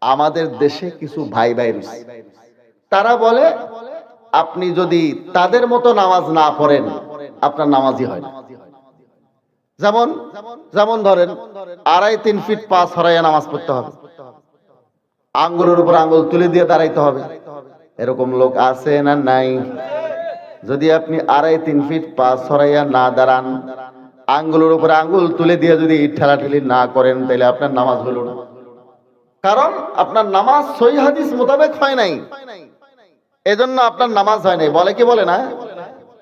আমাদের দেশে কিছু ভাই ভাই রয়েছে, তারা বলে আপনি যদি তাদের মতো নামাজ না পড়েন আপনার নামাজই হয় না। যেমন যেমন ধরেন 2.5-3 ফিট পা ছড়াইয়া নামাজ পড়তে হবে, আঙ্গুলের উপর আঙ্গুল তুলে দিয়ে দাঁড়াইতে হবে। এরকম লোক আছে না নাই? যদি আপনি 2.5-3 ফিট পা ছড়াইয়া না দাঁড়ান, আঙ্গুলের উপর আঙ্গুল তুলে দিয়ে যদি ঠেলাঠেলি না করেন, তাহলে আপনার নামাজ হলো না। কারণ আপনার নামাজ সহিহ হাদিস মোতাবেক হয় নাই, এজন্য আপনার নামাজ হয় নাই। বলে কি বলে না?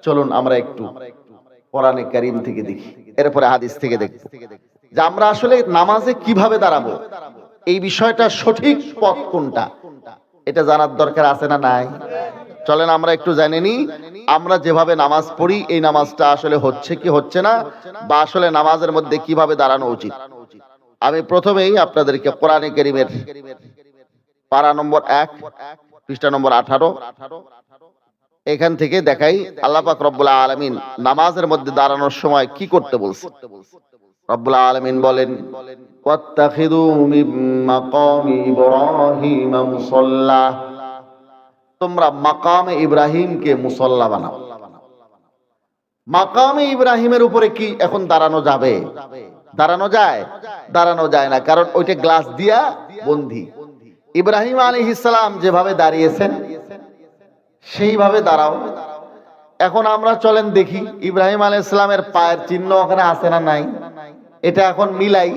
চলুন আমরা একটু কোরআনে কারীম থেকে দেখি, এরপরে হাদিস থেকে দেখি যে আমরা আসলে নামাজে কিভাবে দাঁড়াবো, এই বিষয়টা সঠিক পথ কোনটা, এটা জানার দরকার আছে না নাই? চলেন আমরা একটু জেনে নিই, আমরা যেভাবে নামাজ পড়ি এই নামাজটা আসলে হচ্ছে কি হচ্ছে না, বা আসলে নামাজের মধ্যে কিভাবে দাঁড়ানো উচিত। আমি প্রথমেই আপনাদেরকে কোরআনে কারীমের পারা নম্বর 1 পৃষ্ঠা নম্বর 18 এখান থেকে দেখাই আল্লাহ পাক রব্বুল আলামিন নামাজের মধ্যে দাঁড়ানোর সময় কি করতে বলছে। রব্বুল আলামিন বলেন, ওয়াত্তাখিযু মিন মাকামি ইব্রাহিম মুসাল্লা, তোমরা মাকামে ইব্রাহিমকে মুসাল্লা বানাও। মাকামে ইব্রাহিমের উপরে কি এখন দাঁড়ানো যাবে? দাঁড়ানো যায়? দাঁড়ানো যায় না, কারণ ওইটা গ্লাস দিয়া বন্ধি। ইব্রাহিম আলাইহিস সালাম যেভাবে দাঁড়িয়েছেন সেইভাবে দাঁড়াও। এখন আমরা চলেন দেখি ইব্রাহিম আলাইহিস সালামের পায়ের চিহ্ন ওখানে আছে না নাই, এটা এখন মিলাই।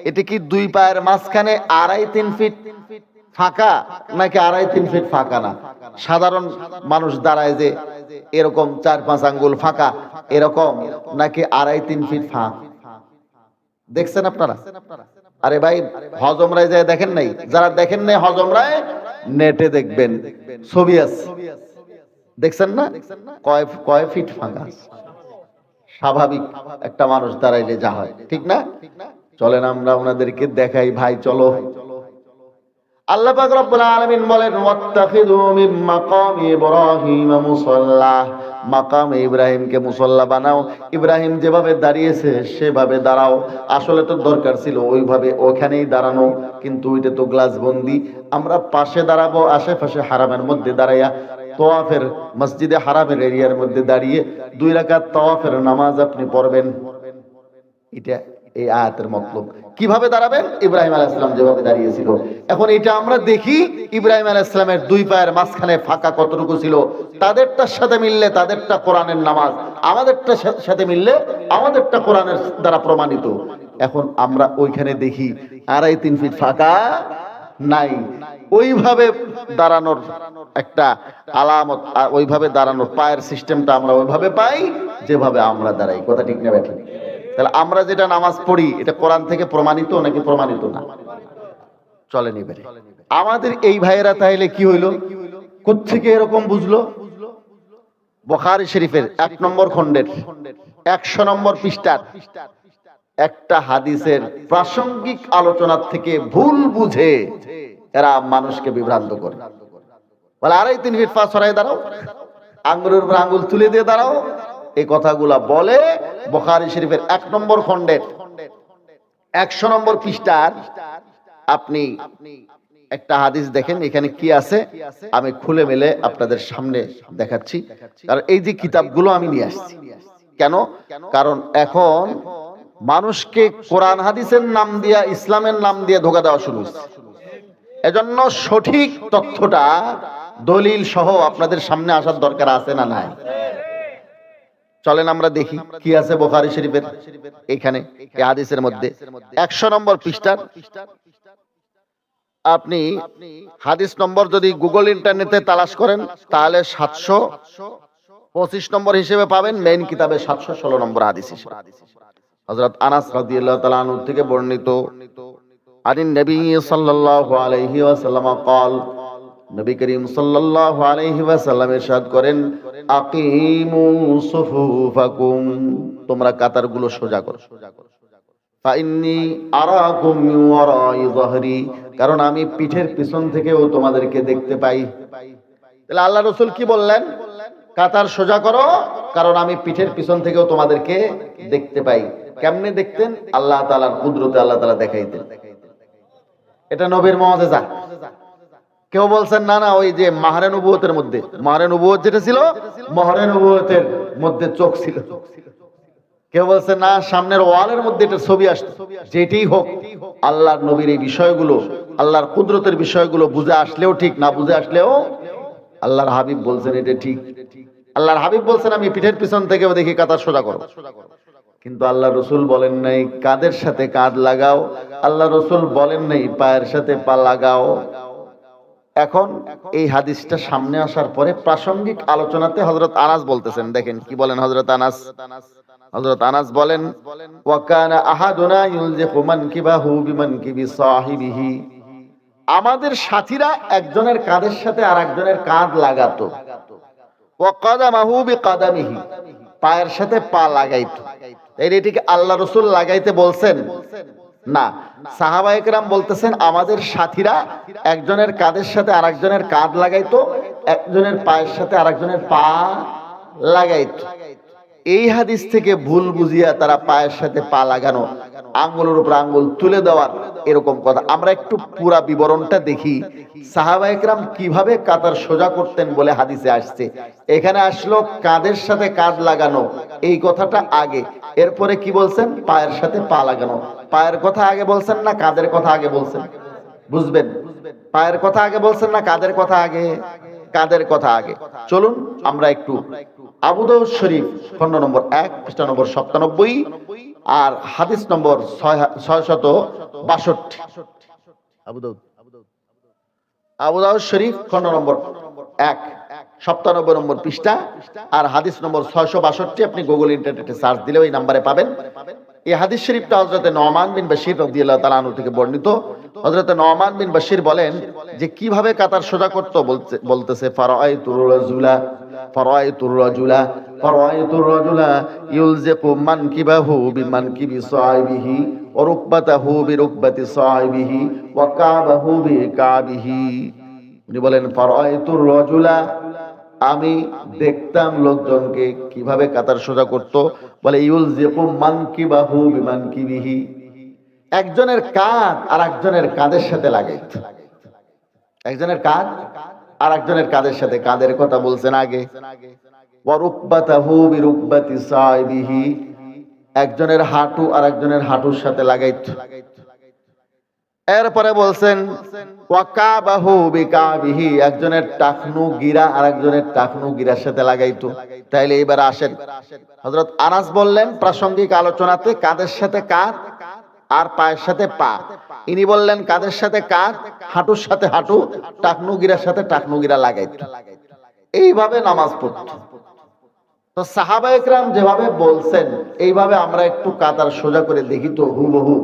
এটা কি দুই পায়ের মাঝখানে 2.5-3 ফিট ফাঁকা, নাকি 2.5-3 ফিট ফাঁকা না? সাধারণ মানুষ দাঁড়ায় যে এরকম 4-5 আঙ্গুল ফাঁকা, এরকম, নাকি 2.5-3 ফিট ফাঁকা? দেখছেন আপনারা? আরে ভাই হজমরায় যায় দেখেন নাই? যারা দেখেন নাই হজমরায় নেটে দেখবেন, ছবি আছে, দেখছেন না কয় ফিট ফাঁকা। স্বাভাবিক একটা মানুষ দাঁড়াইলে যা হয়, ঠিক না? চলেন আমরা ওনাদেরকে দেখাই ভাই, চলো। আল্লাহ পাক রব্বুল আলামিন বলেন, ওয়াত্তাখিযু মিন মাকামি ইব্রাহিম মুসাল্লা, মাকামে ইব্রাহিমকে মুসাল্লা বানাও। ইব্রাহিম যেভাবে দাঁড়িয়েছে সেভাবে দাঁড়াও। আসলে তো দরকার ছিল ওইভাবে ওখানেই দাঁড়ানো, কিন্তু ওইটা তো গ্লাস বন্দি। আমরা পাশে দাঁড়াবো, আশেপাশে হারামের মধ্যে দাঁড়াইয়া তাওয়াফের মসজিদে হারামের এরিয়ার মধ্যে দাঁড়িয়ে 2 রাকাত তাওয়াফের নামাজ আপনি পড়বেন। এটা এই আয়াতের মতলব। কিভাবে দাঁড়াবেন? ইব্রাহিম আলাইহিস সালাম যেভাবে দাঁড়িয়েছিল। এখন এটা আমরা দেখি ইব্রাহিম আলাইহিস সালামের 2 পায়ের মাঝখানে ফাঁকা কতটুকু ছিল। তাদেরটার সাথে মিললে তাদেরটা কোরআনের নামাজ, আমাদেরটার সাথে মিললে আমাদেরটা কোরআনের দ্বারা প্রমাণিত। এখন আমরা ওইখানে দেখি 2.5-3 ফিট ফাঁকা নাই। ওইভাবে দাঁড়ানোর একটা আলামত, ওইভাবে দাঁড়ানোর পায়ের সিস্টেমটা আমরা ওইভাবে পাই যেভাবে আমরা দাঁড়াই। কথা ঠিক না ব্যাঠিক? তাহলে আমরা যেটা নামাজ পড়ি এটা কোরআন থেকে প্রমাণিত নাকি প্রমাণিত না? চলেন এবারে আমাদের এই ভাইয়েরা তাইলে কি হইল, কোত্থেকে এরকম বুঝলো? বুখারী শরীফের 1 নম্বর খণ্ডের 100 নম্বর পৃষ্ঠার একটা হাদিসের প্রাসঙ্গিক আলোচনার থেকে ভুল বুঝে এরা মানুষকে বিভ্রান্ত করে। বলে 2.5-3 ফিট পা ছড়াই দাঁড়াও, আঙ্গুলের উপর আঙ্গুল তুলে দিয়ে দাঁড়াও। এই কথাগুলা বলে বুখারী শরীফের 1 নম্বর খণ্ডের 100 নম্বর পৃষ্ঠার আপনি একটা হাদিস দেখেন, এখানে কি আছে আমি খুলে মেলে আপনাদের সামনে দেখাচ্ছি। কারণ এই যে কিতাবগুলো আমি নিয়ে আসছি কেন? কারণ এখন মানুষকে কোরআন হাদিসের নাম দিয়া, ইসলামের নাম দিয়ে ধোঁকা দেওয়া শুরু হয়েছে। এজন্য সঠিক তথ্যটা দলিল সহ আপনাদের সামনে আসার দরকার আছে না নাই? চলেন আমরা দেখি কি আছে বুখারী শরীফের এখানে এই হাদিসের মধ্যে 100 নম্বর পৃষ্ঠার আপনি হাদিস নম্বর যদি গুগল ইন্টারনেটে তালাশ করেন তাহলে 725 নম্বর হিসেবে পাবেন। মেইন কিতাবে 716 নম্বর হাদিস হিসেবে হযরত আনাস রাদিয়াল্লাহু তাআলা আনহু থেকে বর্ণিত, আনিন নবী সাল্লাল্লাহু আলাইহি ওয়াসাল্লাম قال, নবী করিম সাল্লাল্লাহু আলাইহি ওয়াসাল্লাম ইরশাদ করেন, আকিমু সুফুফাকুম, তোমরা কাতারগুলো সোজা করো। ফাইন্নী আরাকুম মিন ওয়ারাই যাহরি, কারণ আমি পিঠের পিছন থেকেও তোমাদেরকে দেখতে পাই। তাহলে আল্লাহ রাসূল কি বললেন? কাতার সোজা করো, কারণ আমি পিঠের পিছন থেকেও তোমাদেরকে দেখতে পাই। কেমনে দেখতেন? আল্লাহ তাআলার কুদরতে আল্লাহ তাআলা দেখাইতেন। এটা নবীর মুআজিজা। কেউ বলছেন না না ওই যে মাহরে নবুয়তের মধ্যে, মাহরে নবুয়ত যেটা ছিল মাহরে নবুয়তের মধ্যে চোখ ছিল। কেউ বলছে না সামনের ওয়ালের মধ্যে এটা ছবি আসছে। যেটাই হোক, আল্লাহর নবীর এই বিষয়গুলো, আল্লাহর কুদরতের বিষয়গুলো বুঝে আসলেও ঠিক, না বুঝে আসলেও আল্লাহর হাবিব বলছেন এটা ঠিক। আল্লাহর হাবিব বলছেন আমি পিঠের পিছন থেকেও দেখি কাতার সোজা করো, কিন্তু আল্লাহ রসুল বলেন নাই কাঁধের সাথে কাঁধ লাগাও। আল্লাহ রসুল বলেন নাই পায়ের সাথে পা লাগাও। এখন এই হাদিসটা সামনে আসার পরে প্রাসঙ্গিক আলোচনাতে হযরত আনাস বলতেছেন, দেখেন কি বলেন হযরত আনাস। হযরত আনাস বলেন ওয়াকানা আহাদুনা ইউলজিকু মানকিবাহু বিমানকিবি সাহিবিহি, আমাদের সাথীরা একজনের কাঁধের সাথে আরেকজনের কাঁধ লাগাতো। ওয়া কাদামাহু বিকাদামিহি, পায়ের সাথে পা লাগাইতো। এটিকে আল্লাহ রাসূল লাগাইতে বলছেন না, সাহাবায়ে কেরাম বলতেছেন আমাদের সাথীরা একজনের কাঁধের সাথে আরেকজনের কাঁধ লাগাইতো, একজনের পায়ের সাথে আরেকজনের পা লাগাইতো। এই হাদিস থেকে ভুল বুঝিয়া তারা পায়ের সাথে পা লাগানো, আঙ্গুলের উপর আঙ্গুল তুলে দেওয়ার এরকম কথা। আমরা একটু পুরা বিবরণটা দেখি সাহাবায়ে কেরাম কিভাবে কাতার সোজা করতেন বলে হাদিসে আসছে। এখানে আসলো কাঁধের সাথে কাঁধ লাগানো, এই কথাটা আগে, এরপরে কি বলছেন পায়ের সাথে পা লাগানো। পায়ের কথা আগে বলছেন না কাঁধের কথা আগে বলছেন? বুঝবেন, পায়ের কথা আগে বলছেন না কাঁধের কথা আগে? কাঁধের কথা আগে। চলুন আমরা একটু আবু দাউদ শরীফ খণ্ড নম্বর 1 পৃষ্ঠা নম্বর 97 আর হাদিস নম্বর 662। আবু দাউদ শরীফ খণ্ড নম্বর 1 97 নম্বর পৃষ্ঠা আর হাদিস নম্বর 662। আপনি গুগল ইন্টারনেটে সার্চ দিলে ওই নম্বরে পাবেন। এই হাদিস শরীফটা হযরত নোমান বিন বশির রাদিয়াল্লাহু তাআলা আনহু থেকে বর্ণিত। হযরত নোমান বিন বশির বলেন যে কিভাবে কাতার সোজা করতে বলতেছে ফারাআইতুর রাজুলা ইউলজিকু মানকিবাহু বিমানকিবি সাহিবিহি ওয়া রুকবাতাহু বিরুকবাতি সাহিবিহি ওয়া কাবাহু বিকাবিহি। উনি বলেন ফারাআইতুর রাজুলা, আমি দেখতাম লোকজনকে কিভাবে কাতার সোজা করত। বলে ইউলজিকু মানকিবাহু বিমানকিবিহি, একজনের কাঁধ আর একজনের কাঁধের সাথে লাগাইত। একজনের কাঁধ আর একজনের কাঁধের সাথে, কাঁধের কথা বলছেন আগে। ওয়া রুকবাতাহু বিরুকবাতি সাহিবিহি, একজনের হাঁটু আর একজনের হাঁটুর সাথে লাগাইত। এরপরে বলছেন ওয়া কাবাহু বিকাবিহি, একজনের টাকনু গিরা আর একজনের টাকনু গিরার সাথে লাগাইতো। তাইলে এবার আসেন হযরত আনাস বললেন প্রাসঙ্গিক আলোচনাতে কাঁধের সাথে কাঁধ আর পায়ের সাথে পা। ইনি বললেন কাঁধের সাথে কাঁধ, হাঁটুর সাথে হাঁটু, টাকনু গিরার সাথে টাকনু গিরা লাগাইতো। এইভাবে নামাজ পড়তো। তো সাহাবায়ে কেরাম যেভাবে বলছেন এইভাবে আমরা একটু কাতার সোজা করে দেখি তো হুবহু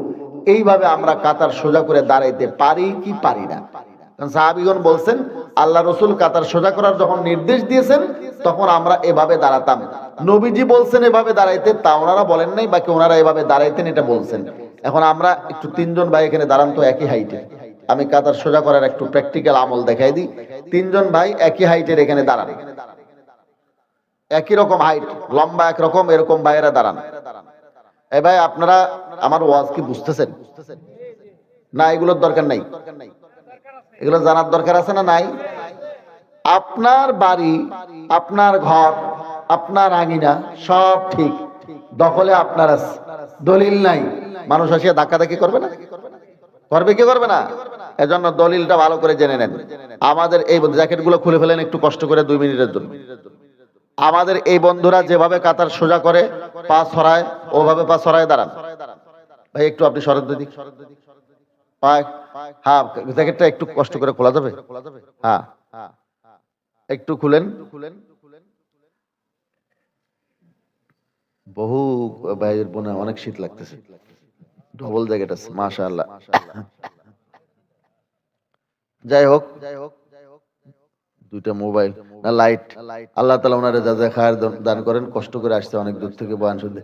এইভাবে আমরা কাতার সোজা করে দাঁড়াইতে পারি কি পারি না। কারণ সাহাবীগণ বলছেন আল্লাহ রাসূল কাতার সোজা করার যখন নির্দেশ দিয়েছেন তখন আমরা এভাবে দাঁড়াতাম। নবীজি বলছেন এভাবে দাঁড়াইতে, তা ওনারা বলেন নাই, বাকি ওনারা এভাবে দাঁড়াইতেন এটা বলছেন। এখন আমরা একটু তিনজন ভাই এখানে দাঁড়ান তো একই হাইটে, আমি কাতার সোজা করার একটু প্র্যাকটিক্যাল আমল দেখাই দিই। তিনজন ভাই একই হাইটের এখানে দাঁড়ান, একই রকম হাইট, লম্বা একরকম, এরকম ভাইয়েরা দাঁড়ান। এ ভাই আপনারা আমার ওয়াজ কি বুঝতেছেন না? এগুলোর দরকার নাই, এগুলো জানার দরকার আছে না নাই? আপনার বাড়ি, আপনার ঘর, আপনার আঙিনা সব ঠিক, দখলে আপনার আছে, দলিল নাই, মানুষ আসিয়া ধাক্কাধাক্কি করবে না? করবে কি করবে না? এজন্য দলিলটা ভালো করে জেনে নেন। আমাদের এই জ্যাকেট গুলো খুলে ফেলেন একটু কষ্ট করে 2 মিনিটের জন্য। আমাদের এই বন্ধুরা যেভাবে কাতার সোজা করে পা ছড়ায় ওভাবে পা ছড়ায় দাঁড়ান। ভাই একটু আপনি সরেন দিক, হ্যাঁ জ্যাকেটটা একটু কষ্ট করে খোলা যাবে? হ্যাঁ একটু খুলেন। বহু ভাইয়ের বোনে অনেক শীত লাগতেছে, ডবল জ্যাকেট আছে মাশাআল্লাহ। যাই হোক, দুইটা মোবাইল না লাইট, আল্লাহ তাআলা ওনারে যা যা খায়ের দান করেন, কষ্ট করে আসছে অনেক দূর থেকে বয়ান শুনতে।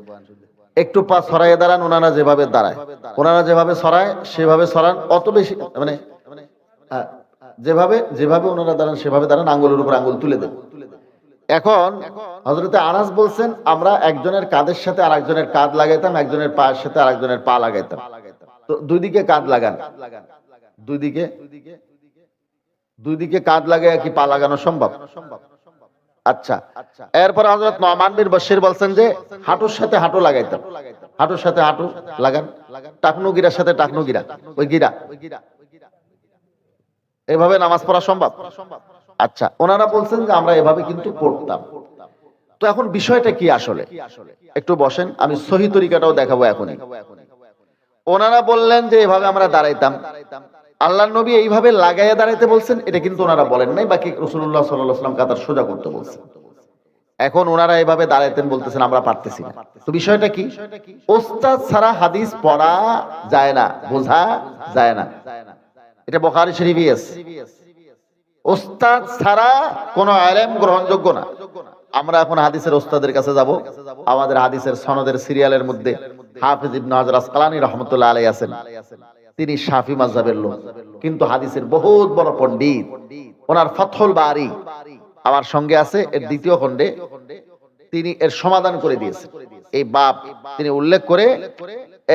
একটু পা ছড়াইয়ে দাঁড়ান, ওনারা যেভাবে দাঁড়ায়, ওনারা যেভাবে ছড়ায় সেভাবে ছড়ান, অত বেশি মানে যেভাবে যেভাবে ওনারা দাঁড়ান সেভাবে দাঁড়ান, আঙ্গুলের উপর আঙ্গুল তুলে দেন। এখন হযরতে আনাস বলছেন আমরা একজনের কাঁধের সাথে আরেকজনের কাঁধ লাগাইতাম, একজনের পায়ের সাথে আরেকজনের পা লাগাইতাম। তো দুই দিকে কাঁধ লাগান, দুই দিকে দুই দিকে কাঁধ লাগায় কি পা লাগানো সম্ভব? আচ্ছা, এরপর হযরত নোমান বিন বশির বলছেন যে হাঁটুর সাথে হাঁটু লাগাইতাম, হাঁটুর সাথে হাঁটু লাগান, টাকনু গিরার সাথে টাকনু গিরা, ওই গিরা, এভাবে নামাজ পড়া সম্ভব? আচ্ছা, ওনারা বলছেন যে আমরা এভাবে কিন্তু পড়তাম। তো এখন বিষয়টা কি আসলে, একটু বসেন, আমি সহি তরিকাটাও দেখাবো এখনই। ওনারা বললেন যে এভাবে আমরা দাঁড়াইতাম, আল্লাহর নবী এইভাবে লাগাইয়া দাঁড়াইতে বলছেন এটা কিন্তু ওনারা বলেন নাই, বাকি রাসূলুল্লাহ সাল্লাল্লাহু আলাইহি ওয়াসাল্লাম কাতার সোজা করতে বলছেন। এখন ওনারা এইভাবে দাঁড়াইতেন বলতেছেন আমরা পারতেছি না। তো বিষয়টা কি? ওস্তাদ ছাড়া হাদিস পড়া যায় না, বোঝা যায় না, এটা বুখারী শরীফে আছে। ওস্তাদ ছাড়া কোনো ইলম গ্রহণযোগ্য না। আমরা এখন হাদিসের ওস্তাদের কাছে যাব। আমাদের হাদিসের সনদের সিরিয়ালের মধ্যে হাফিজ ইবনে হাজার আসকালানী রাহমাতুল্লাহ আলাইহি আছেন। তিনি শাফি মাযহাবের লোক, কিন্তু হাদিসের বহুত বড় পণ্ডিত। ওনার ফাতহুল বারী আমার সঙ্গে আছে, এর দ্বিতীয় খণ্ডে তিনি এর সমাধান করে দিয়েছেন। এই বাব তিনি উল্লেখ করে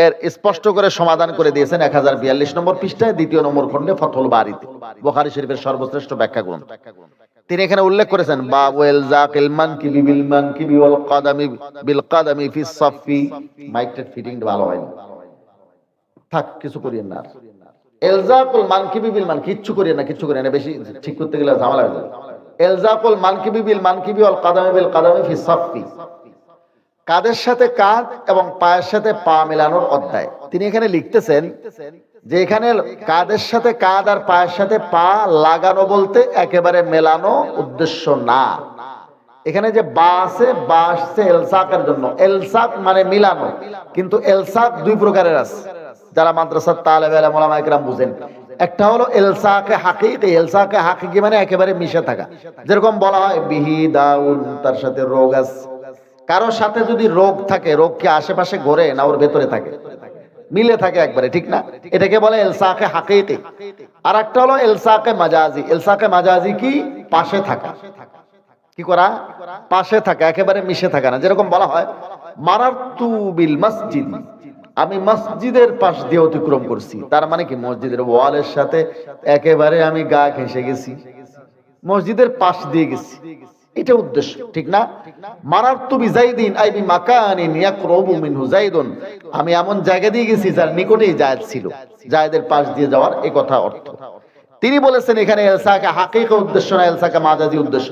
এর স্পষ্ট করে সমাধান করে দিয়েছেন 1042 নম্বর পৃষ্ঠায়, দ্বিতীয় নম্বর খণ্ডে ফাতহুল বারীতে, বুখারী শরীফের সর্বশ্রেষ্ঠ ব্যাখ্যা গ্রন্থ। তিনি এখানে উল্লেখ করেছেন বাবু ইলজাকিল মানকিবি বিল মানকিবি ওয়াল কাদামি বিল কাদামি ফি সাফি। মাইকটা ফিটিং ভালো হয়নি, থাক কিছু করিয়েন না। ইলজাকুল মানকিবি বিল মান, কিচ্ছু করিয়েন না, কিচ্ছু করিয়েন না, বেশি ঠিক করতে গেলে ঝামেলা হয়ে যাবে। ইলজাকুল মানকিবি বিল মানকিবি ওয়াল কাদামি বিল কাদামি ফি সাফি, কাঁধের সাথে কাঁধ এবং পায়ের সাথে পা মেলানোর অধ্যায়। তিনি এখানে লিখতেছেন যে এখানে কাঁধের সাথে কাঁধ আর পায়ের সাথে পা লাগানো বলতে একেবারে মেলানো উদ্দেশ্য না। এখানে যে বা আছে, বা আসছে এলসাকের জন্য। এলসাক মানে মিলানো, কিন্তু এলসাক দুই প্রকারের আছে, যারা মাদ্রাসার তালেবে ইলম ওলামা ইকরাম বুঝেন। একটা হলো এলসাকে হাকিকি। এলসাকে হাকিকি মানে একেবারে মিশে থাকা, যেরকম বলা হয় বিহি দাউন, তার সাথে রোগ আছে। কারোর সাথে যদি রোগ থাকে, রোগ কি আশেপাশে ঘোরে না ওর ভেতরে থাকে? মিলে থাকে একবারে, ঠিক না? এটাকে বলে এলসাকে হাকিকি। আর একটা হলো এলসাকে মাজাজি। এলসাকে মাজাজি কি? পাশে থাকা। কি করা? পাশে থাকা, একেবারে মিশে থাকা না। যেরকম বলা হয় মারারতু বিল মসজিদ, আমি মসজিদের পাশ দিয়ে অতিক্রম করছি। তার মানে কি মসজিদের ওয়ালের সাথে একেবারে আমি গা ঘেঁষে গেছি, মসজিদের পাশ দিয়ে গেছি, এটা উদ্দেশ্য, ঠিক না? মারারতু বিজাইদিন আই বিমাকানিন ইয়াকরুবু মিনহু যাইদুন, আমি এমন জায়গা দিয়ে গেছি যার নিকটেই জায়েদ ছিল, জায়েদের পাশ দিয়ে যাওয়ার এই কথা অর্থ। তিনি বলেছেন এখানে এলসাকে হাকিকি উদ্দেশ্য না, এলসাকে মাজাজি উদ্দেশ্য।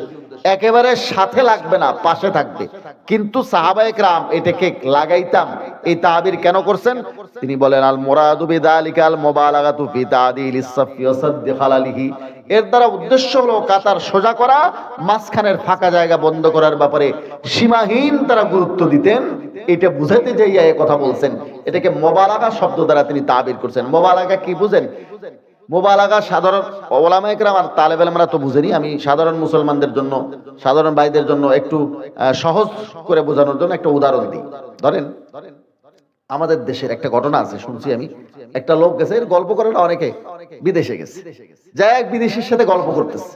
একেবারে সাথে লাগবে না, পাশে থাকবে। কিন্তু সাহাবায়ে কেরাম এটাকে লাগাইতাম, এই তাবির কেন করছেন? তিনি বলেন আল মুরাদু বিযালিকা আল মুবালাগাতু ফি তাদিলিস সাফি ওয়া সাদ্দি খালালিহি, এর দ্বারা উদ্দেশ্য হলো কাতার সোজা করা, মাঝখানের ফাঁকা জায়গা বন্ধ করার ব্যাপারে সীমাহীন তারা গুরুত্ব দিতেন। এটা বুঝাইতে যাইয়া এই কথা বলছেন। এটাকে মুবালাগা শব্দ দ্বারা তিনি তাবির করছেন। মুবালাগা কি বুঝেন? মুবালাগা সাধারণ ওলামায়ে কেরাম আর তালেবে ইলমরা তো বুঝেনি। আমি সাধারণ মুসলমানদের জন্য, সাধারণ ভাইদের জন্য একটু সহজ করে বোঝানোর জন্য একটা উদাহরণ দিই। ধরেন আমাদের দেশের একটা ঘটনা আছে, শুনছি আমি। একটা লোক গেছে, এর গল্প করে না অনেকে, বিদেশে গেছে, যাই এক বিদেশির সাথে গল্প করতেছে।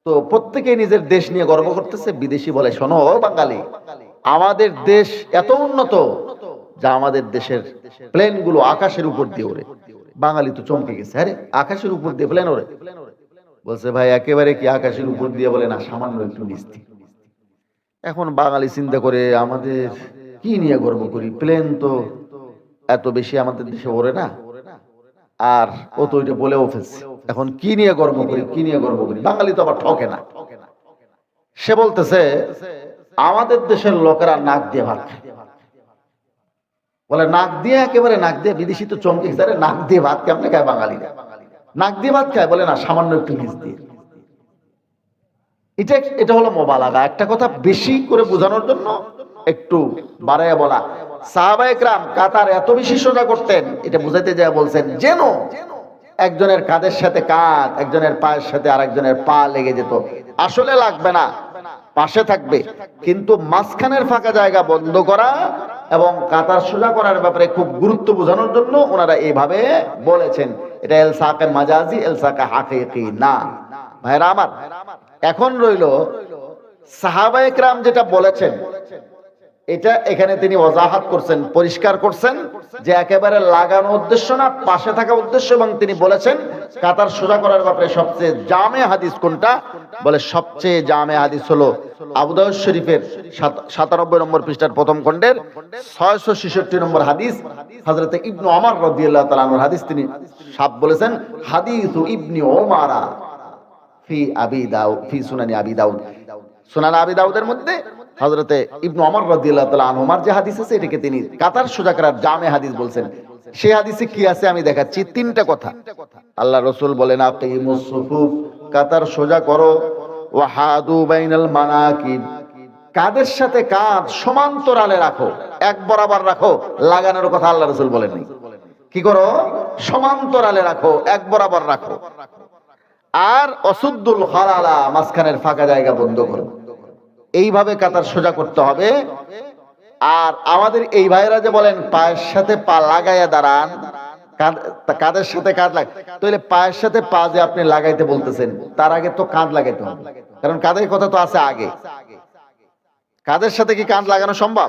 তো প্রত্যেকেই নিজের দেশ নিয়ে গর্ব করতেছে। বিদেশি বলে শোনো বাঙালি, আমাদের দেশ এত উন্নত যা আমাদের দেশের প্লেন গুলো আকাশের উপর দিয়ে ওড়ে। বাঙালি তো চমকে গেছে, আরে আকাশের উপর দিয়ে প্লেন ওড়ে? বলছে ভাই একেবারে কি আকাশের উপর দিয়ে? বলে না, সামান্য একটু নিচ দিয়ে। এখন বাঙালি চিন্তা করে আমাদের কি নিয়ে গর্ব করি, প্লেন তো এত বেশি আমাদের দেশে ওড়ে না, আর ও তো ওইটা বলেও ফেলছে, এখন কি নিয়ে গর্ব করি, কি নিয়ে গর্ব করি? বাঙালি তো আবার ঠকে না। সে বলতেছে আমাদের দেশের লোকেরা নাক দিয়ে ভাত খায়। বলে নাক দিয়ে? একেবারে নাক দিয়ে? বিদেশি তো চমকে গেছে, আরে নাক দিয়ে ভাত কেমনে খায় বাঙালিরা? নাক দিয়ে ভাত খায়? বলে না, সামান্য একটু নিচ দিয়ে। এটা হলো মুবালাগা, একটা কথা বেশি করে বোঝানোর জন্য একটু বাড়াইয়া বলা। সাহাবায়ে কেরাম কাতার এত বেশি সোজা করতেন, এটা বুঝাইতে যায় বলছেন যেন একজনের কাঁধের সাথে কাঁধ, একজনের পায়ের সাথে আরেকজনের পা লেগে যেত। আসলে লাগবে না, পাশে থাকবে, কিন্তু মাঝখানের ফাঁকা জায়গা বন্ধ করা এবং কাতার সোজা করার ব্যাপারে খুব গুরুত্ব বোঝানোর জন্য ওনারা এইভাবে বলেছেন। এটা এলসাকে মাজাজি, এলসাকে হাকিকি না। ভাইরা আমার, এখন রইল সাহাবায়ে কেরাম যেটা বলেছেন এটা এখানে তিনি ওয়াজাহাত করছেন, পরিষ্কার করছেন যে একেবারে লাগানো উদ্দেশ্য না, পাশে থাকা উদ্দেশ্য। এবং তিনি বলেছেন কাতার সোজা করার ব্যাপারে সবচেয়ে জামে হাদিস কোনটা, বলে সবচেয়ে জামে হাদিস হলো আবু দাউদ শরীফের 97 নম্বর পৃষ্ঠার প্রথম খণ্ডের 666 নম্বর হাদিস, হযরত ইবনে ওমর রাদিয়াল্লাহু তাআলা আনহুর হাদিস। তিনি সাব বলেছেন হাদিসু ইবনে ওমরা ফি আবি দাউদ, ফি সুনানি আবি দাউদ, সুনান আবি দাউদের মধ্যে হযরতে ইবনে ওমর রাদিয়াল্লাহু তাআলা আনহুমার যে হাদিস আছে এটাকে তিনি কাতার সোজা করার জামে হাদিস বলছেন। সেই হাদিসে কি আছে আমি দেখাচ্ছি, তিনটা কথা। আল্লাহ রাসূল বলেন আকিমুস সুফুফ, কাতার সোজা করো, ওয়া হাদু বাইনাল মানাকিব, কাঁধের সাথে কাঁধ সমান্তরালে রাখো, এক বরাবর রাখো। লাগানোর কথা আল্লাহ রাসূল বলেননি, কি করো, সমান্তরালে রাখো, এক বরাবর রাখো। আর অসুদ্দুল খালালা, মাঝখানের ফাঁকা জায়গা বন্ধ করো। এইভাবে কাতার সোজা করতে হবে। আর আমাদের এই ভাইরা যে বলেন পায়ের সাথে পা লাগাইয়া দাঁড়ান, কাঁধের সাথে কাঁধ লাগাই, তাহলে পায়ের সাথে পা যে আপনি লাগাইতে বলতেছেন তার আগে তো কাঁধ লাগাইতে হবে, কারণ কাঁধের কথা তো আছে আগে। কাঁধের সাথে কি কাঁধ লাগানো সম্ভব?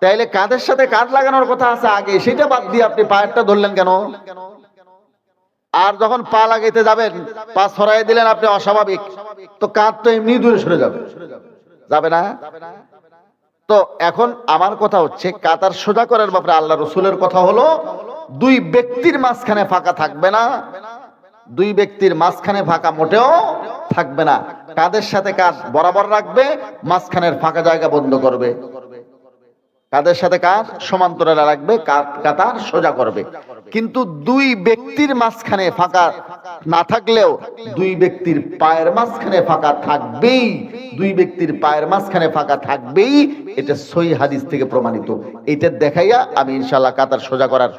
তাইলে কাঁধের সাথে কাঁধ লাগানোর কথা আছে আগে, সেটা বাদ দিয়ে আপনি পায়েরটা ধরলেন কেন? আর যখন পা লাগাইতে যাবেন পা ছড়াই দিলেন আপনি, অস্বাভাবিক। তো কাঁধ তো এমনি দূরে সরে যাবে, যাবে না? তো এখন আমার কথা হচ্ছে কাতার সোজা করার ব্যাপারে আল্লাহ রাসূলের কথা হলো দুই ব্যক্তির মাঝখানে ফাঁকা থাকবে না, দুই ব্যক্তির মাঝখানে ফাঁকা মোটেও থাকবে না। কাঁধের সাথে কাঁধ বরাবর রাখবে, মাঝখানের ফাঁকা জায়গা বন্ধ করবে। কাঁধের সাথে কাঁধ সমান্তরালে রাখবে, কাতার সোজা করবে। কিন্তু দুই ব্যক্তির মাঝখানে ফাঁকা না থাকলেও দুই ব্যক্তির পায়ের মাঝখানে ফাঁকা থাকবেই, দুই ব্যক্তির পায়ের মাঝখানে ফাঁকা থাকবেই। এটা সহিহ হাদিস থেকে প্রমাণিত। এটা দেখাইয়া আমি ইনশাআল্লাহ কাতার সোজা করার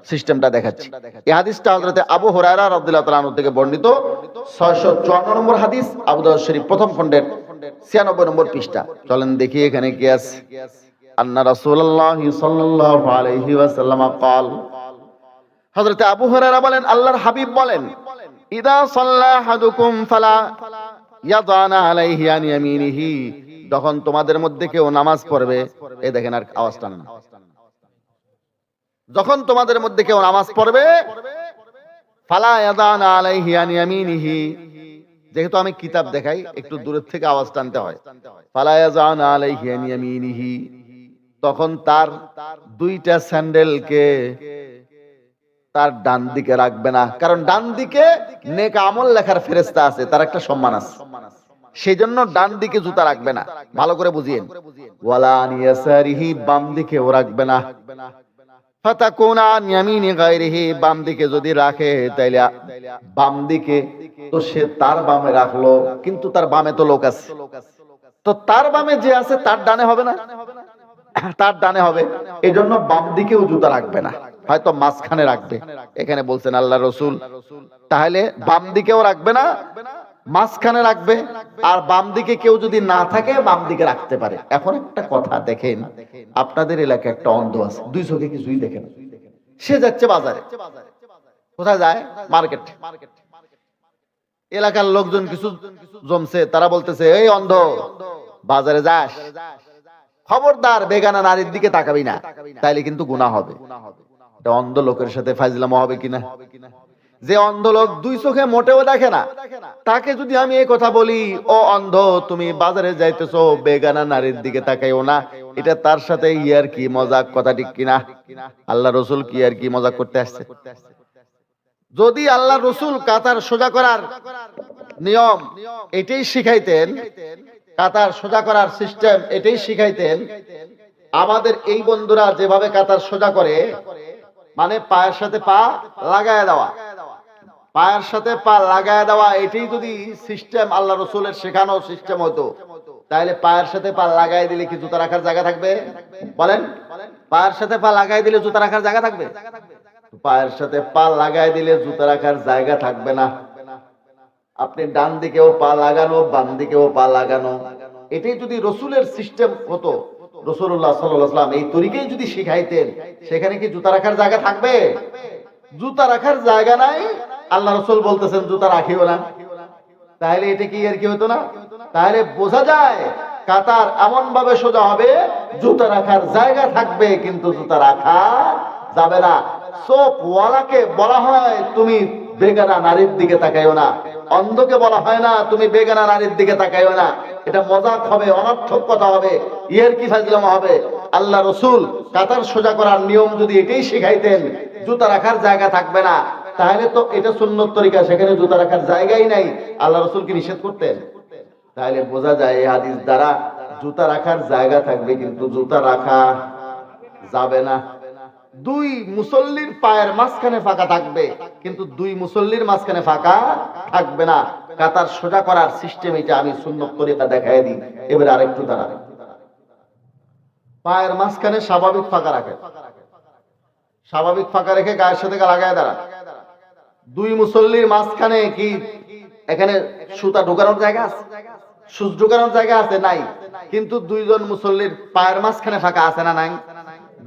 সিস্টেমটা দেখাচ্ছি। এই হাদিসটা হযরত আবু হুরায়রা রাদিয়াল্লাহু তাআলা আনহু থেকে বর্ণিত, 654 নম্বর হাদিস, আবু দাউদ শরীফ প্রথম খণ্ডের 96 নম্বর পৃষ্ঠা। চলেন দেখি এখানে কি আছে। আন্না রাসূলুল্লাহ সাল্লাল্লাহু আলাইহি ওয়াসাল্লাম قال, হযরত আবু হুরায়রা বলেন আল্লাহর হাবিব বলেন, ইদা সাল্লা আহাদুকুম ফালা ইয়াদানা আলাইহি আন ইয়ামিনিহি, যখন তোমাদের মধ্যে কেউ নামাজ পড়বে, এই দেখেন আর আওয়াজটা না, যখন তোমাদের মধ্যে কেউ নামাজ পড়বে, ফালা ইয়াদানা আলাইহি আন ইয়ামিনিহি, যেহেতু আমি কিতাব দেখাই একটু দূরের থেকে আওয়াজ টানতে হয়, ফালা ইয়াদানা আলাইহি আন ইয়ামিনিহি, তখন তার দুইটা স্যান্ডেলকে তার ডান দিকে রাখবে না, কারণ ডান দিকে নেক আমল লেখার ফেরেশতা আছে, তার একটা সম্মান আছে, সেজন্য ডান দিকে জুতা রাখবে না। ভালো করে বুঝিয়েন। ওয়ালা আন ইয়াসারিহি, বাম দিকেও রাখবে না। ফাতাকুনা আন ইয়ামিনি গায়রিহি, বাম দিকে যদি রাখে তাইলে বাম দিকে তো সে তার বামে রাখলো, কিন্তু তার বামে তো লোক আছে, তো তার বামে যে আছে তার ডানে হবে না, তার ডানে হবে। এই জন্য বাম দিকেও জুতা রাখবে না, হয়তো মাঝখানে রাখবে। এখানে বলছেন আল্লাহ রাসূল, তাহলে বাম দিকেও রাখবে না, মাঝখানে রাখবে। আর বাম দিকে কেউ যদি না থাকে বাম দিকে রাখতে পারে। এখন একটা কথা দেখেন, আপনাদের এলাকায় একটা অন্ধ আছে, দুই চোখে কিছুই দেখে না, সে যাচ্ছে বাজারে। কোথায় যায়? মার্কেট। এলাকার লোকজন কিছু জমছে, তারা বলতেছে এই অন্ধ, বাজারে যাস, খবরদার বেগানা নারীর দিকে তাকাবি না, তাইলে কিন্তু গুনাহ হবে। এটা অন্ধ লোকের সাথে ফাজলামো হবে কিনা? যে অন্ধ লোক দুই চোখে মোটেও দেখে না, তাকে যদি আমি এই কথা বলি, ও অন্ধ তুমি বাজারে যাইতেছো, বেগানা নারীর দিকে তাকাইও না, এটা তার সাথে ইয়ার কি মজাক, কথা ঠিক কিনা? আল্লাহ রাসূল কি আর কি মজাক করতে আসছে? যদি আল্লাহ রাসূল কাতার সোজা করার নিয়ম এটাই শিখাইতেন, কাতার সোজা করার সিস্টেম এটাই শিখাইতেন, আমাদের এই বন্ধুরা যেভাবে কাতার সোজা করে, মানে পায়ের সাথে পা লাগায় দেওয়া, পায়ের সাথে পা লাগায় দেওয়া, এটাই যদি সিস্টেম আল্লাহ রাসূলের শেখানো সিস্টেম হতো, তাহলে পায়ের সাথে পা লাগায় দিলে কি জুতা রাখার জায়গা থাকবে? বলেন, পায়ের সাথে পা লাগায় দিলে জুতা রাখার জায়গা থাকবে? পায়ের সাথে পা লাগায় দিলে জুতা রাখার জায়গা থাকবে না। আপনি ডান দিকেও পা লাগানো, বাম দিকেও পা লাগানো, এটাই যদি রাসূলের সিস্টেম হতো, রাসূলুল্লাহ সাল্লাল্লাহু আলাইহি ওয়াসাল্লাম এই তরিকায় যদি শিখাইতেন, সেখানে কি জুতা রাখার জায়গা থাকবে? জুতা রাখার জায়গা নাই, আল্লাহ রাসূল বলতেছেন জুতা রাখিও না, তাহলে এটা কি আর কি হতো না? তাহলে বোঝা যায় কাতার এমন ভাবে সোজা হবে জুতা রাখার জায়গা থাকবে কিন্তু জুতা রাখা যাবে না। চোখ ওয়ালাকে বলা হয় তুমি বেগানা নারীর দিকে তাকাইও না, অন্ধকে বলা হয় না তুমি বেগানা নারীর দিকে তাকাইও না। এটা মজাক হবে, অনর্থক কথা হবে, ইয়ের কি ফাজলামা হবে। আল্লাহ রসুল কাতার সোজা করার নিয়ম যদি এটাই শিখাইতেন, জুতা রাখার জায়গা থাকবে না, তাহলে তো এটা সুন্নত তরিকা, সেখানে জুতা রাখার জায়গাই নাই, আল্লাহ রসুল কি নিষেধ করতেন? তাহলে বোঝা যায় এই হাদিস দ্বারা জুতা রাখার জায়গা থাকবে কিন্তু জুতা রাখা যাবে না। দুই মুসল্লির পায়ের মাঝখানে ফাঁকা থাকবে কিন্তু দুই মুসল্লির মাঝখানে ফাঁকা থাকবে না। কাতার সোজা করার সিস্টেম এটা আমি সুন্নত তরিকা দেখাই দিই। এবারে আরেকটু দাঁড়াবে, পায়ের মাঝখানে স্বাভাবিক ফাঁকা রাখে, স্বাভাবিক ফাঁকা রেখে গায়ের সাথে লাগায় দাঁড়া। দুই মুসল্লির মাঝখানে কি এখানে সুতা ঢোকানোর জায়গা আছে? সুচ ঢোকানোর জায়গা আছে? নাই। কিন্তু দুইজন মুসল্লির পায়ের মাঝখানে ফাঁকা আছে না নাই?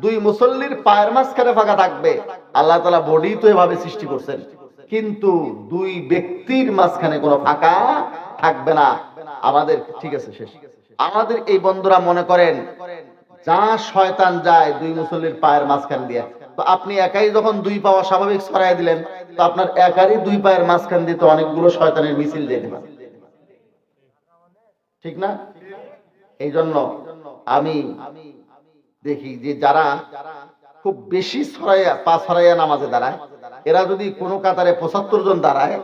দুই মুসল্লির পায়ের মাঝখানে ফাঁকা থাকবে। আল্লাহ তাআলা বডি তো এভাবে সৃষ্টি করছেন, কিন্তু দুই ব্যক্তির মাঝখানে কোনো ফাঁকা থাকবে না। আমাদের ঠিক আছে শেষ। আমাদের এই বন্ধুরা মনে করেন যা শয়তান যায় দুই মুসল্লির পায়ের মাঝখান দিয়ে, তো আপনি একাই যখন দুই পাওয়া স্বাভাবিক ছড়াই দিলেন, তো আপনার একারই দুই পায়ের মাঝখান দিয়ে তো অনেকগুলো শয়তানের মিছিল যেতে পারে, ঠিক না? এই জন্য আমি দেখি যে যারা খুব বেশি পা ছড়াইয়া নামাজে দাঁড়ায়, এরা যদি কোনো কাতারে ৭৫ জন দাঁড়ায়,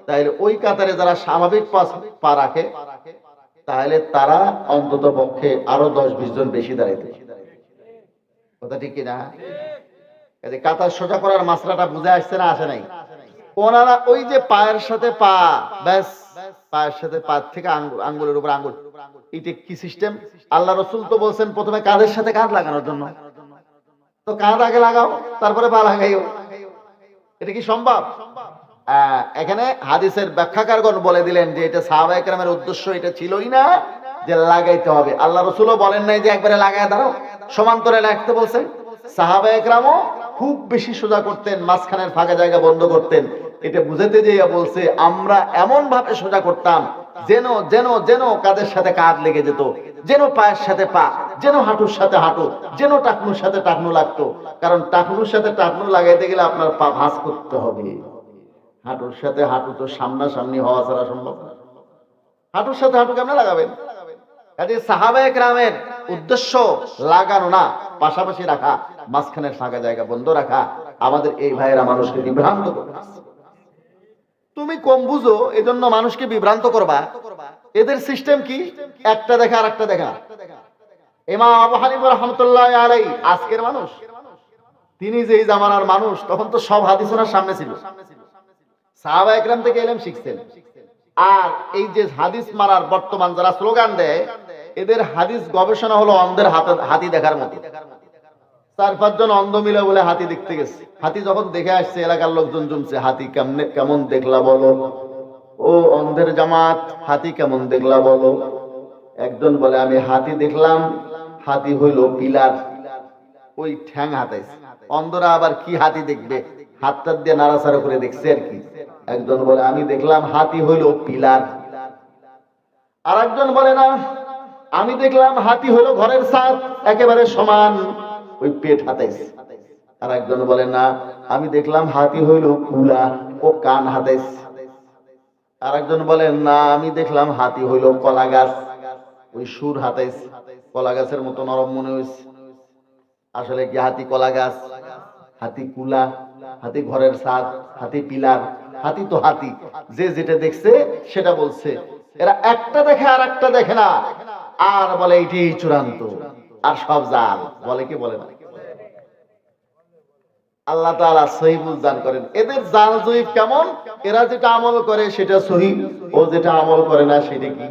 তাহলে ওই কাতারে যারা স্বাভাবিক পা রাখে, তাহলে তারা অন্তত পক্ষে আরো ১০-২০ জন বেশি দাঁড়াইতে। কথা ঠিক কিনা? কাতার সোজা করার মাসলাটা বুঝে আসছে না, আসে নাই? ওনারা ওই যে পায়ের সাথে পা, ব্যাস পায়ের সাথে পা থেকে আঙ্গুলের উপর আঙ্গুল, এটা কি সিস্টেম? আল্লাহ রসুল তো বলছেন প্রথমে কাঁধের সাথে কাঁধ লাগানোর জন্য, তো কাঁধ আগে লাগাও তারপরে পা লাগাইও। এটা কি সম্ভব? এখানে হাদিসের ব্যাখ্যাকারগণ বলে দিলেন যে এটা সাহাবায়ে কেরামের উদ্দেশ্য এটা ছিলই না যে লাগাইতে হবে। আল্লাহ রসুলও বলেন নাই যে একবারে লাগায় দাঁড়াও, সমান্তরে রাখতে বলছেন। সাহাবায়ে কেরামও খুব বেশি সোজা করতেন, মাঝখানের ফাঁকা জায়গা বন্ধ করতেন। এটা বুঝাতে যেয়ে বলছে আমরা এমন ভাবে সোজা করতাম যেন যেন যেন কাঁধের সাথে কাঁধ লেগে যেত, যেন পায়ের সাথে পা, যেন হাঁটুর সাথে হাঁটু, যেন টাকনুর সাথে টাকনু লাগতো। কারণ টাকনুর সাথে টাকনু লাগাইতে গেলে আপনার পা ভাঁজ করতে হবে, হাঁটুর সাথে হাঁটু তো সামনাসামনি হওয়া ছাড়া সম্ভব না। হাঁটুর সাথে হাঁটু কেমনে লাগাবেন? কাজে সাহাবায়ে কেরামের উদ্দেশ্য লাগানো না, পাশাপাশি রাখা, মাঝখানের ফাঁকা জায়গা বন্ধ রাখা। আমাদের এই ভাইয়েরা মানুষকে বিভ্রান্ত করে। তুমি কম বুঝো এজন্য মানুষকে বিভ্রান্ত করবা। এদের সিস্টেম কি? একটা দেখা আর একটা দেখা। ইমাম আবু হানিফা রাহমাতুল্লাহি আলাইহি আজকের মানুষ, তিনি যেই জামানার মানুষ, তখন তো সব হাদিস ওনার সামনে ছিল, সাহাবায়ে কেরাম থেকে ইলম শিখছেন। আর এই যে হাদিস মারার বর্তমান যারা স্লোগান দেয়, এদের হাদিস গবেষণা হলো অন্ধের হাতি দেখার মতো। ৪-৫ জন অন্ধ মিলে বলে হাতি দেখতে গেছে, হাতি যখন দেখে আসছে এলাকার লোকজন জমছে, হাতি কেমন দেখলা বলো? ও অন্ধের জামাত, হাতি কেমন দেখলা বলো? একজন বলে আমি হাতি দেখলাম, হাতি হইল পিলার, ওই ঠ্যাং হাতাইছে। অন্ধরা আবার কি হাতি দেখবে, হাতটা দিয়ে নাড়াচাড়া করে দেখছে আর কি। একজন বলে আমি দেখলাম হাতি হইল পিলার। আর একজন বলে না, আমি দেখলাম হাতি হইল ঘরের ছাদ একেবারে সমান, ওই পেট হাতাইছে। আর একজন বলে না, আমি দেখলাম হাতি হইল কুলা, ও কান হাতাইছে। আর একজন বলে না, আমি দেখলাম হাতি হইল কলা গাছ, ওই সুর হাতাইছে, কলা গাছের মতো নরম মনে হয়েছে। আসলে কি হাতি কলা গাছ, হাতি কুলা, হাতি ঘরের ছাদ, হাতি পিলার, হাতি তো হাতি, যে যেটা দেখছে সেটা বলছে। এরা একটা দেখে আর একটা দেখে না, আর বলে এটি চূড়ান্ত, আর সব জাল। বলে কি বলে না? আল্লাহ তাআলা সহিহ বুঝদান করেন। এদের জাল জয়ীফ কেমন? এরা যেটা আমল করে সেটা সহিহ, ও যেটা আমল করে না সেটা কি?